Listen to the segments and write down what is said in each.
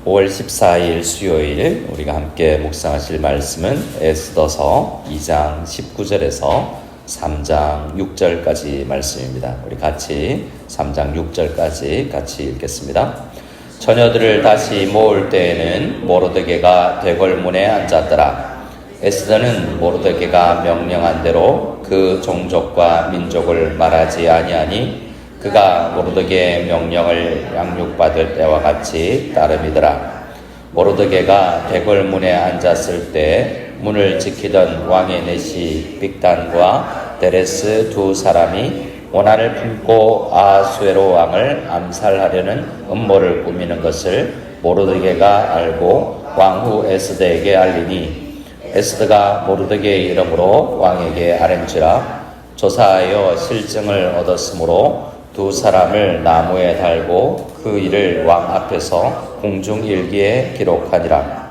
5월 14일 수요일 우리가 함께 묵상하실 말씀은 에스더서 2장 19절에서 3장 6절까지 말씀입니다. 우리 같이 3장 6절까지 같이 읽겠습니다. 처녀들을 다시 모을 때에는 모르드게가 대궐문에 앉았더라. 에스더는 모르드게가 명령한 대로 그 종족과 민족을 말하지 아니하니 그가 모르드게의 명령을 양육받을 때와 같이 따름이더라. 모르드게가 대궐문에 앉았을 때 문을 지키던 왕의 내시 빅단과 데레스 두 사람이 원한을 품고 아수에로 왕을 암살하려는 음모를 꾸미는 것을 모르드게가 알고 왕후 에스더에게 알리니 에스더가 모르드게의 이름으로 왕에게 아랜지라. 조사하여 실증을 얻었으므로 두 사람을 나무에 달고 그 일을 왕 앞에서 공중일기에 기록하니라.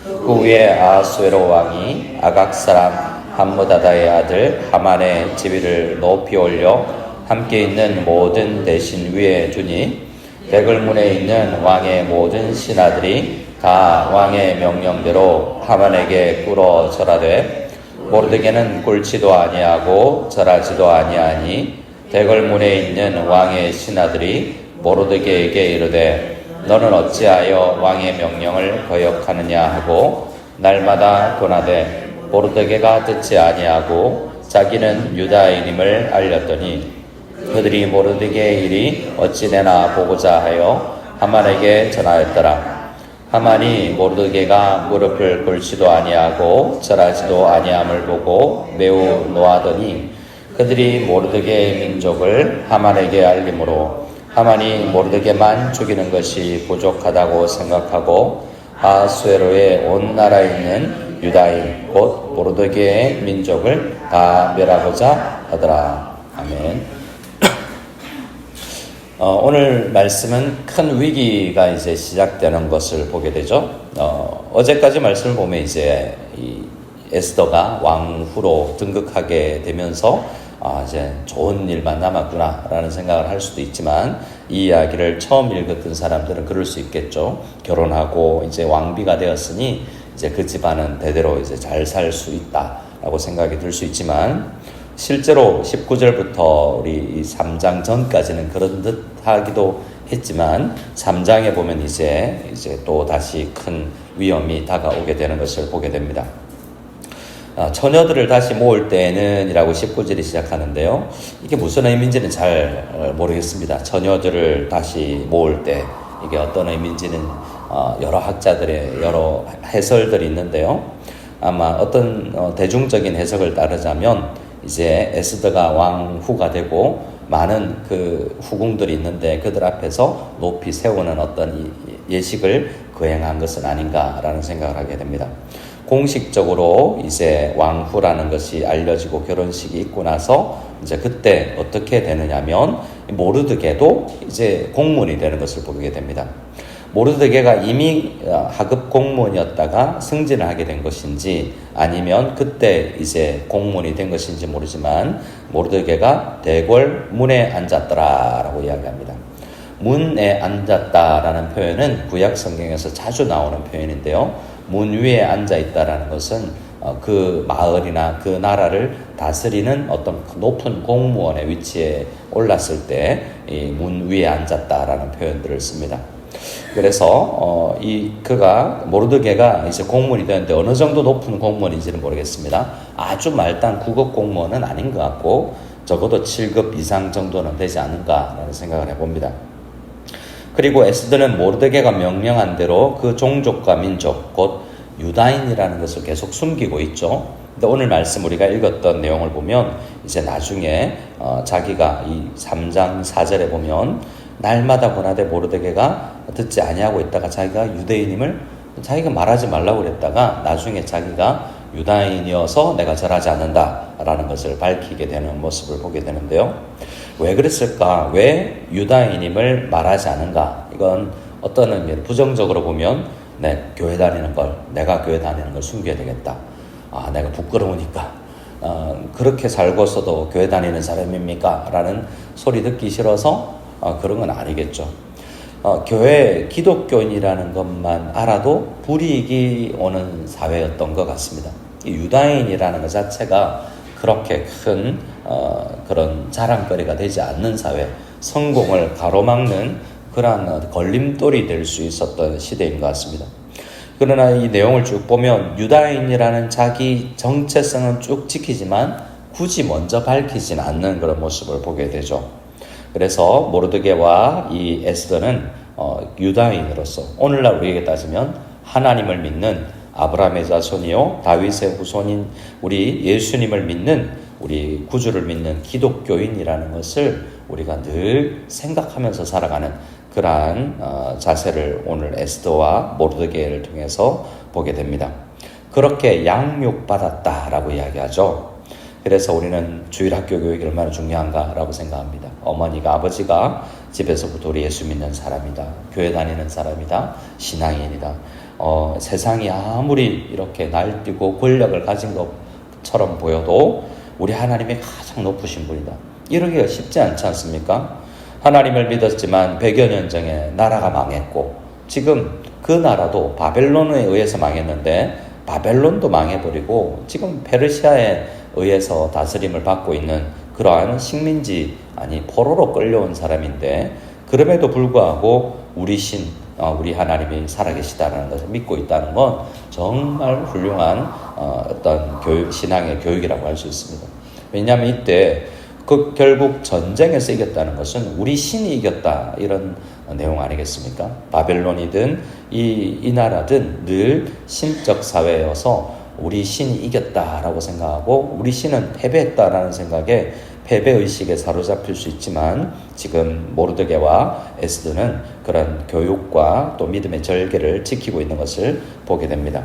그 후에 아수에로 왕이 아각 사람 함므다다의 아들 하만의 지위를 높이 올려 함께 있는 모든 대신 위에 두니 대궐문에 있는 왕의 모든 신하들이 다 왕의 명령대로 하만에게 꿇어 절하되 모르드게는 꿇지도 아니하고 절하지도 아니하니 대궐문에 있는 왕의 신하들이 모르드게에게 이르되 너는 어찌하여 왕의 명령을 거역하느냐 하고 날마다 권하되 모르드게가 듣지 아니하고 자기는 유다인임을 알렸더니 그들이 모르드게의 일이 어찌 되나 보고자 하여 하만에게 전하였더라. 하만이 모르드게가 무릎을 꿇지도 아니하고 절하지도 아니함을 보고 매우 노하더니 그들이 모르드게의 민족을 하만에게 알림으로 하만이 모르드게만 죽이는 것이 부족하다고 생각하고 아수에로의 온 나라에 있는 유다인 곧 모르드게의 민족을 다 멸하고자 하더라. 아멘. 오늘 말씀은 큰 위기가 이제 시작되는 것을 보게 되죠. 어제까지 말씀을 보면 이제 이 에스더가 왕후로 등극하게 되면서 이제 좋은 일만 남았구나라는 생각을 할 수도 있지만 이 이야기를 처음 읽었던 사람들은 그럴 수 있겠죠. 결혼하고 이제 왕비가 되었으니 이제 그 집안은 대대로 이제 잘 살 수 있다라고 생각이 들 수 있지만 실제로 19절부터 우리 3장 전까지는 그런 듯 하기도 했지만 3장에 보면 이제 또 다시 큰 위험이 다가오게 되는 것을 보게 됩니다. 처녀들을 다시 모을 때에는 이라고 19절이 시작하는데요. 이게 무슨 의미인지는 잘 모르겠습니다. 처녀들을 다시 모을 때 이게 어떤 의미인지는 여러 학자들의 여러 해설들이 있는데요. 아마 어떤 대중적인 해석을 따르자면 이제 에스더가 왕후가 되고 많은 그 후궁들이 있는데 그들 앞에서 높이 세우는 어떤 예식을 거행한 것은 아닌가라는 생각을 하게 됩니다. 공식적으로 이제 왕후라는 것이 알려지고 결혼식이 있고 나서 이제 그때 어떻게 되느냐면 모르드게도 이제 공무원이 되는 것을 보게 됩니다. 모르드게가 이미 하급 공무원이었다가 승진을 하게 된 것인지 아니면 그때 이제 공무원이 된 것인지 모르지만 모르드게가 대궐 문에 앉았더라라고 이야기합니다. 문에 앉았다라는 표현은 구약 성경에서 자주 나오는 표현인데요. 문 위에 앉아있다라는 것은 그 마을이나 그 나라를 다스리는 어떤 높은 공무원의 위치에 올랐을 때 이 문 위에 앉았다라는 표현들을 씁니다. 그래서 그가 모르드게가 이제 공무원이 되는데 어느 정도 높은 공무원인지는 모르겠습니다. 아주 말단 9급 공무원은 아닌 것 같고 적어도 7급 이상 정도는 되지 않은가라는 생각을 해봅니다. 그리고 에스더는 모르드게가 명령한 대로 그 종족과 민족 곧 유다인이라는 것을 계속 숨기고 있죠. 근데 오늘 말씀 우리가 읽었던 내용을 보면 이제 나중에 자기가 이 3장 4절에 보면 날마다 권하되 모르드게가 듣지 아니하고 있다가 자기가 유대인임을 자기가 말하지 말라고 그랬다가 나중에 자기가 유다인이어서 내가 절하지 않는다라는 것을 밝히게 되는 모습을 보게 되는데요. 왜 그랬을까? 왜 유다인임을 말하지 않은가? 이건 어떤 의미로 부정적으로 보면 교회 다니는 걸, 내가 교회 다니는 걸 숨겨야 되겠다. 내가 부끄러우니까 그렇게 살고서도 교회 다니는 사람입니까? 라는 소리 듣기 싫어서 그런 건 아니겠죠. 교회 기독교인이라는 것만 알아도 불이익이 오는 사회였던 것 같습니다. 이 유다인이라는 것 자체가 그렇게 큰 그런 자랑거리가 되지 않는 사회, 성공을 가로막는 그러한 걸림돌이 될 수 있었던 시대인 것 같습니다. 그러나 이 내용을 쭉 보면 유다인이라는 자기 정체성은 쭉 지키지만 굳이 먼저 밝히진 않는 그런 모습을 보게 되죠. 그래서 모르드게와 이 에스더는 유다인으로서 오늘날 우리에게 따지면 하나님을 믿는 아브라함의 자손이요 다윗의 후손인 우리 예수님을 믿는 우리 구주를 믿는 기독교인이라는 것을 우리가 늘 생각하면서 살아가는 그러한 자세를 오늘 에스더와 모르드게를 통해서 보게 됩니다. 그렇게 양육받았다라고 이야기하죠. 그래서 우리는 주일학교 교육이 얼마나 중요한가라고 생각합니다. 어머니가 아버지가 집에서부터 우리 예수 믿는 사람이다. 교회 다니는 사람이다. 신앙인이다. 세상이 아무리 이렇게 날뛰고 권력을 가진 것처럼 보여도 우리 하나님이 가장 높으신 분이다. 이러기가 쉽지 않지 않습니까? 하나님을 믿었지만 100여 년 전에 나라가 망했고 지금 그 나라도 바벨론에 의해서 망했는데 바벨론도 망해버리고 지금 페르시아에 의해서 다스림을 받고 있는 그러한 식민지 포로로 끌려온 사람인데 그럼에도 불구하고 우리 우리 하나님이 살아계시다는 것을 믿고 있다는 건 정말 훌륭한 어떤 신앙의 교육이라고 할 수 있습니다. 왜냐하면 이때 결국 전쟁에서 이겼다는 것은 우리 신이 이겼다 이런 내용 아니겠습니까? 바벨론이든 이 나라든 늘 신적 사회여서 우리 신이 이겼다라고 생각하고 우리 신은 패배했다라는 생각에 패배의식에 사로잡힐 수 있지만 지금 모르드게와 에스더는 그런 교육과 또 믿음의 절개를 지키고 있는 것을 보게 됩니다.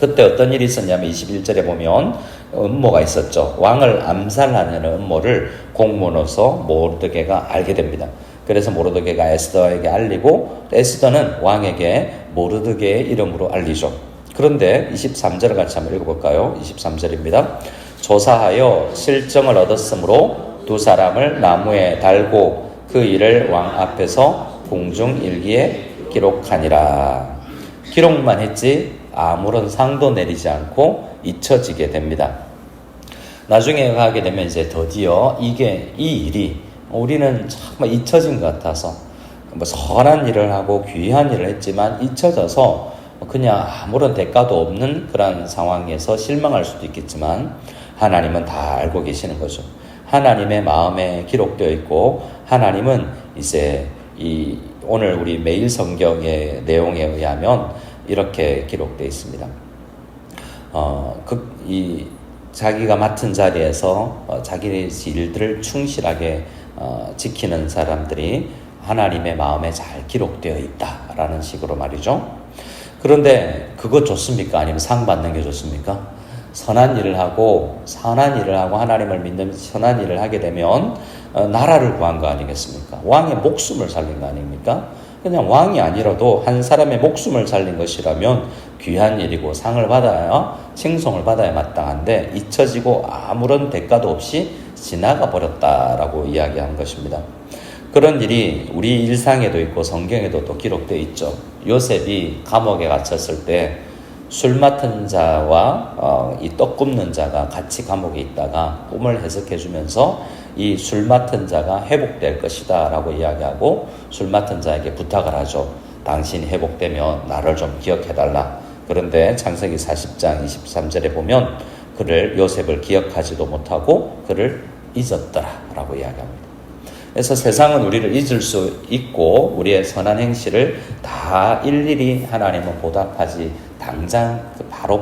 그때 어떤 일이 있었냐면 21절에 보면 음모가 있었죠. 왕을 암살하려는 음모를 공문으로서 모르드게가 알게 됩니다. 그래서 모르드게가 에스더에게 알리고 에스더는 왕에게 모르드게의 이름으로 알리죠. 그런데 23절을 같이 한번 읽어볼까요? 23절입니다. 조사하여 실정을 얻었으므로 두 사람을 나무에 달고 그 일을 왕 앞에서 공중일기에 기록하니라. 기록만 했지 아무런 상도 내리지 않고 잊혀지게 됩니다. 나중에 가게 되면 이제 드디어 이 일이 우리는 정말 잊혀진 것 같아서 선한 일을 하고 귀한 일을 했지만 잊혀져서 그냥 아무런 대가도 없는 그런 상황에서 실망할 수도 있겠지만 하나님은 다 알고 계시는 거죠. 하나님의 마음에 기록되어 있고 하나님은 이제 오늘 우리 매일 성경의 내용에 의하면 이렇게 기록되어 있습니다. 자기가 맡은 자리에서 자기의 일들을 충실하게 지키는 사람들이 하나님의 마음에 잘 기록되어 있다라는 식으로 말이죠. 그런데 그거 좋습니까? 아니면 상 받는 게 좋습니까? 선한 일을 하고 하나님을 믿는 선한 일을 하게 되면 나라를 구한 거 아니겠습니까? 왕의 목숨을 살린 거 아닙니까? 그냥 왕이 아니라도 한 사람의 목숨을 살린 것이라면 귀한 일이고 상을 받아야 칭송을 받아야 마땅한데 잊혀지고 아무런 대가도 없이 지나가 버렸다라고 이야기한 것입니다. 그런 일이 우리 일상에도 있고 성경에도 또 기록되어 있죠. 요셉이 감옥에 갇혔을 때 술 맡은 자와 이 떡 굽는 자가 같이 감옥에 있다가 꿈을 해석해 주면서 이 술 맡은 자가 회복될 것이다 라고 이야기하고 술 맡은 자에게 부탁을 하죠. 당신이 회복되면 나를 좀 기억해 달라. 그런데 창세기 40장 23절에 보면 요셉을 기억하지도 못하고 그를 잊었더라 라고 이야기합니다. 그래서 세상은 우리를 잊을 수 있고 우리의 선한 행실을 다 일일이 하나님은 당장 바로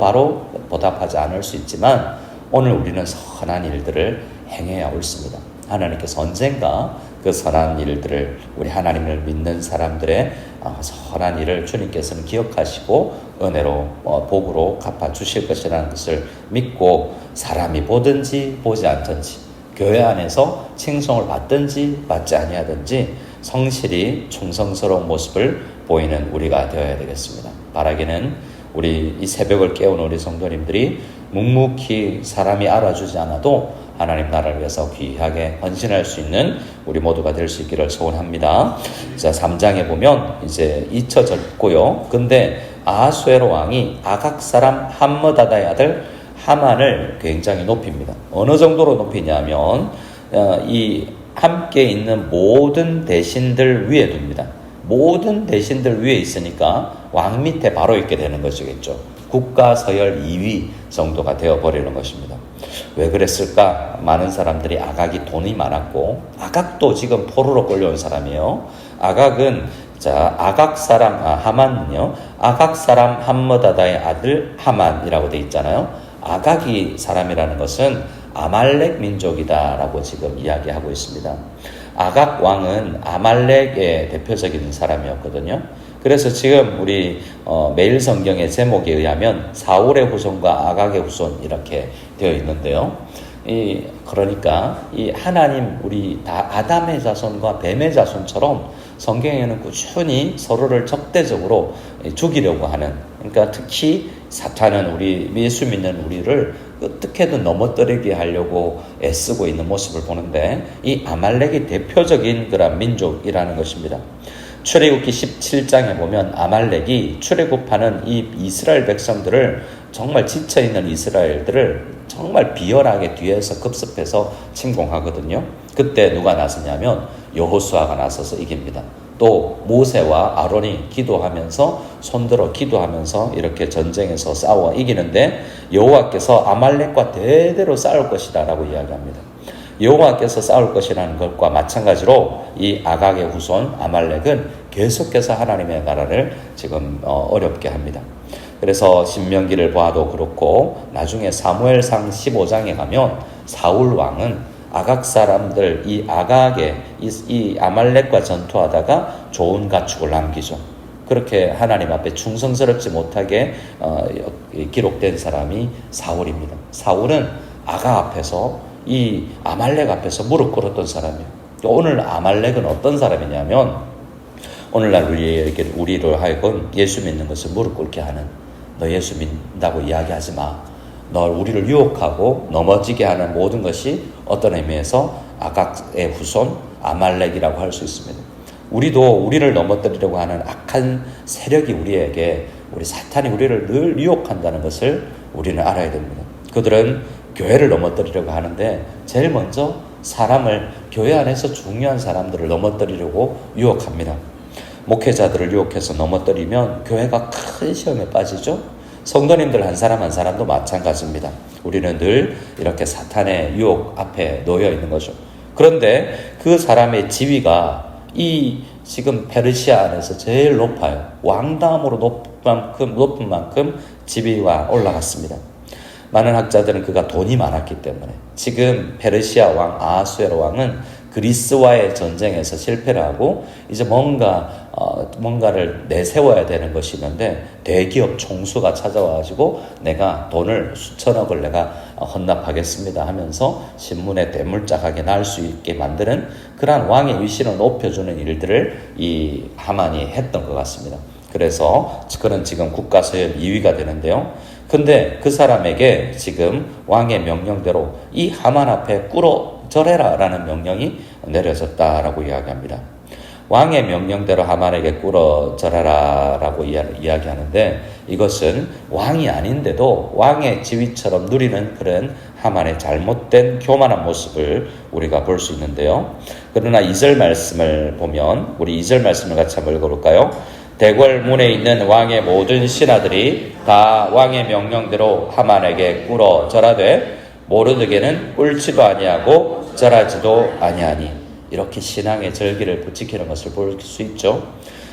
보답하지 않을 수 있지만 오늘 우리는 선한 일들을 행해야 옳습니다. 하나님께서 언젠가 그 선한 일들을 우리 하나님을 믿는 사람들의 선한 일을 주님께서는 기억하시고 은혜로 복으로 갚아주실 것이라는 것을 믿고 사람이 보든지 보지 않든지 교회 안에서 칭송을 받든지 받지 아니하든지 성실히 충성스러운 모습을 보이는 우리가 되어야 되겠습니다. 바라기는 우리 이 새벽을 깨우는 우리 성도님들이 묵묵히 사람이 알아주지 않아도 하나님 나라를 위해서 귀하게 헌신할 수 있는 우리 모두가 될 수 있기를 소원합니다. 자, 3장에 보면 이제 잊혀졌고요. 근데 아하수에로 왕이 아각 사람 함므다다의 아들 하만을 굉장히 높입니다. 어느 정도로 높이냐면 이 함께 있는 모든 대신들 위에 둡니다. 모든 대신들 위에 있으니까 왕 밑에 바로 있게 되는 것이겠죠. 국가 서열 2위 정도가 되어버리는 것입니다. 왜 그랬을까? 많은 사람들이 아각이 돈이 많았고, 아각도 지금 포로로 끌려온 사람이에요. 아각은 아각 사람 하만은요, 아각 사람 함므다다의 아들 하만이라고 돼 있잖아요. 아각이 사람이라는 것은 아말렉 민족이다라고 지금 이야기하고 있습니다. 아각 왕은 아말렉의 대표적인 사람이었거든요. 그래서 지금 우리 매일 성경의 제목에 의하면 사울의 후손과 아각의 후손 이렇게 되어 있는데요. 그러니까 이 하나님 우리 다 아담의 자손과 뱀의 자손처럼 성경에는 꾸준히 서로를 적대적으로 죽이려고 하는, 그러니까 특히 사탄은 우리 예수 믿는 우리를 어떻게든 넘어뜨리게 하려고 애쓰고 있는 모습을 보는데, 이 아말렉이 대표적인 그런 민족이라는 것입니다. 출애굽기 17장에 보면 아말렉이 출애굽하는 이 이스라엘 백성들을, 정말 지쳐있는 이스라엘들을 정말 비열하게 뒤에서 급습해서 침공하거든요. 그때 누가 나서냐면 여호수아가 나서서 이깁니다. 또 모세와 아론이 기도하면서, 손들어 기도하면서 이렇게 전쟁에서 싸워 이기는데, 여호와께서 아말렉과 대대로 싸울 것이다 라고 이야기합니다. 여호와께서 싸울 것이라는 것과 마찬가지로 이 아각의 후손 아말렉은 계속해서 하나님의 나라를 지금 어렵게 합니다. 그래서 신명기를 봐도 그렇고, 나중에 사무엘상 15장에 가면 사울 왕은 아각 사람들, 이 아각의 이 아말렉과 전투하다가 좋은 가축을 남기죠. 그렇게 하나님 앞에 충성스럽지 못하게 기록된 사람이 사울입니다. 사울은 아각 앞에서, 이 아말렉 앞에서 무릎 꿇었던 사람이에요. 오늘 아말렉은 어떤 사람이냐면, 오늘날 우리를 하여금 예수 믿는 것을 무릎 꿇게 하는, 너 예수 믿는다고 이야기하지 마, 너 우리를 유혹하고 넘어지게 하는 모든 것이 어떤 의미에서 아각의 후손 아말렉이라고 할 수 있습니다. 우리도 우리를 넘어뜨리려고 하는 악한 세력이 우리 사탄이 우리를 늘 유혹한다는 것을 우리는 알아야 됩니다. 그들은 교회를 넘어뜨리려고 하는데, 제일 먼저 사람을, 교회 안에서 중요한 사람들을 넘어뜨리려고 유혹합니다. 목회자들을 유혹해서 넘어뜨리면 교회가 큰 시험에 빠지죠. 성도님들 한 사람 한 사람도 마찬가지입니다. 우리는 늘 이렇게 사탄의 유혹 앞에 놓여 있는 거죠. 그런데 그 사람의 지위가 이 지금 페르시아 안에서 제일 높아요. 왕 다음으로 높은 만큼 지위가 올라갔습니다. 많은 학자들은 그가 돈이 많았기 때문에, 지금 페르시아 왕 아하수에로 왕은 그리스와의 전쟁에서 실패를 하고 이제 뭔가를 내세워야 되는 것이 있는데, 대기업 총수가 찾아와가지고 내가 돈을 수천억을 내가 헌납하겠습니다 하면서 신문에 대물짝하게 날 수 있게 만드는 그러한 왕의 위신을 높여주는 일들을 이 하만이 했던 것 같습니다. 그래서 그는 지금 국가서열 2위가 되는데요. 근데 그 사람에게 지금 왕의 명령대로 이 하만 앞에 꿇어 절해라 라는 명령이 내려졌다라고 이야기합니다. 왕의 명령대로 하만에게 꿇어 절하라 라고 이야기하는데, 이것은 왕이 아닌데도 왕의 지위처럼 누리는 그런 하만의 잘못된 교만한 모습을 우리가 볼 수 있는데요. 그러나 2절 말씀을 보면, 우리 2절 말씀을 같이 한번 읽어볼까요? 대궐 문에 있는 왕의 모든 신하들이 다 왕의 명령대로 하만에게 꿇어 절하되 모르드게는 꿇지도 아니하고 절하지도 아니하니. 이렇게 신앙의 절기를 부지키는 것을 볼 수 있죠.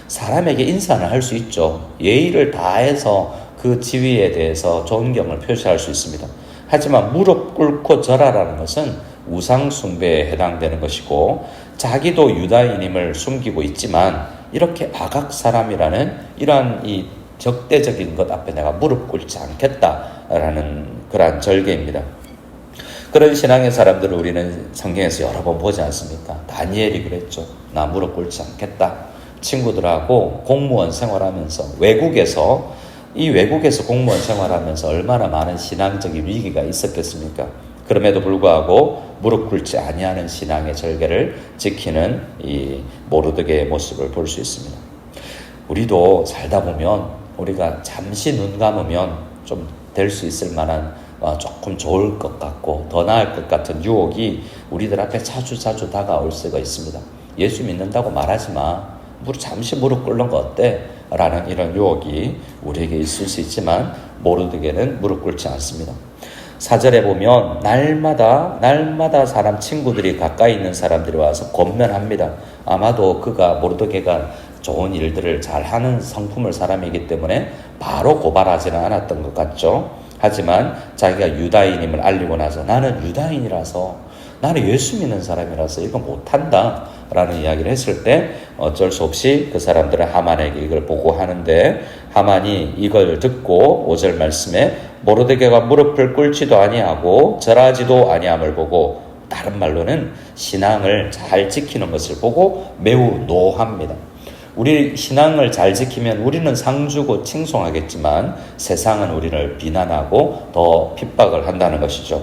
사람에게 인사는 할 수 있죠. 예의를 다해서 그 지위에 대해서 존경을 표시할 수 있습니다. 하지만 무릎 꿇고 절하라는 것은 우상 숭배에 해당되는 것이고, 자기도 유다인임을 숨기고 있지만 이렇게 아각 사람이라는 이러한 이 적대적인 것 앞에 내가 무릎 꿇지 않겠다라는 그러한 절개입니다. 그런 신앙의 사람들을 우리는 성경에서 여러 번 보지 않습니까? 다니엘이 그랬죠. 나 무릎 꿇지 않겠다. 친구들하고 공무원 생활하면서 외국에서 이 외국에서 공무원 생활하면서 얼마나 많은 신앙적인 위기가 있었겠습니까? 그럼에도 불구하고 무릎 꿇지 아니하는 신앙의 절개를 지키는 이 모르드게의 모습을 볼 수 있습니다. 우리도 살다 보면 우리가 잠시 눈 감으면 좀 될 수 있을 만한 조금 좋을 것 같고 더 나을 것 같은 유혹이 우리들 앞에 자주 다가올 수가 있습니다. 예수 믿는다고 말하지 마. 잠시 무릎 꿇는 거 어때? 라는 이런 유혹이 우리에게 있을 수 있지만 모르드게는 무릎 꿇지 않습니다. 4절에 보면 날마다 사람 친구들이 가까이 있는 사람들이 와서 권면합니다. 아마도 모르드게가 좋은 일들을 잘하는 성품을 사람이기 때문에 바로 고발하지는 않았던 것 같죠. 하지만 자기가 유다인임을 알리고 나서 나는 유다인이라서 나는 예수 믿는 사람이라서 이거 못한다 라는 이야기를 했을 때 어쩔 수 없이 그 사람들은 하만에게 이걸 보고하는데 하만이 이걸 듣고 5절 말씀에 모르드게가 무릎을 꿇지도 아니하고 절하지도 아니함을 보고 다른 말로는 신앙을 잘 지키는 것을 보고 매우 노합니다. 우리 신앙을 잘 지키면 우리는 상주고 칭송하겠지만 세상은 우리를 비난하고 더 핍박을 한다는 것이죠.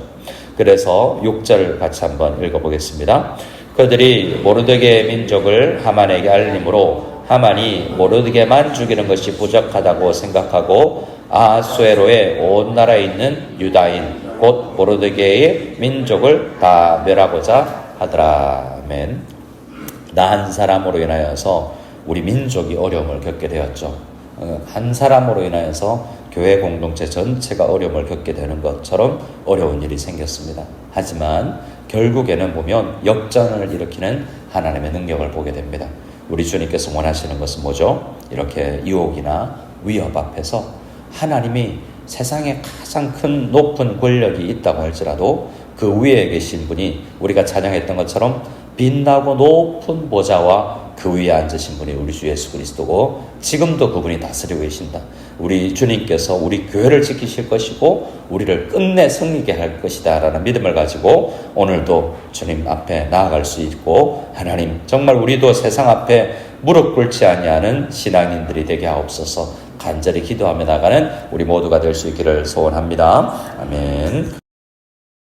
그래서 6절 같이 한번 읽어보겠습니다. 그들이 모르드게의 민족을 하만에게 알림으로 하만이 모르드게만 죽이는 것이 부족하다고 생각하고 아하수에로의 온 나라에 있는 유다인 곧 모르드게의 민족을 다 멸하고자 하더라. 아멘. 나 한 사람으로 인하여서 우리 민족이 어려움을 겪게 되었죠. 한 사람으로 인하여서 교회 공동체 전체가 어려움을 겪게 되는 것처럼 어려운 일이 생겼습니다. 하지만 결국에는 보면 역전을 일으키는 하나님의 능력을 보게 됩니다. 우리 주님께서 원하시는 것은 뭐죠? 이렇게 유혹이나 위협 앞에서 하나님이 세상에 가장 큰 높은 권력이 있다고 할지라도 그 위에 계신 분이 우리가 찬양했던 것처럼 빛나고 높은 보좌와 그 위에 앉으신 분이 우리 주 예수 그리스도고 지금도 그분이 다스리고 계신다. 우리 주님께서 우리 교회를 지키실 것이고 우리를 끝내 승리게 할 것이다 라는 믿음을 가지고 오늘도 주님 앞에 나아갈 수 있고 하나님 정말 우리도 세상 앞에 무릎 꿇지 아니하는 신앙인들이 되게 하옵소서 간절히 기도하며 나가는 우리 모두가 될 수 있기를 소원합니다. 아멘.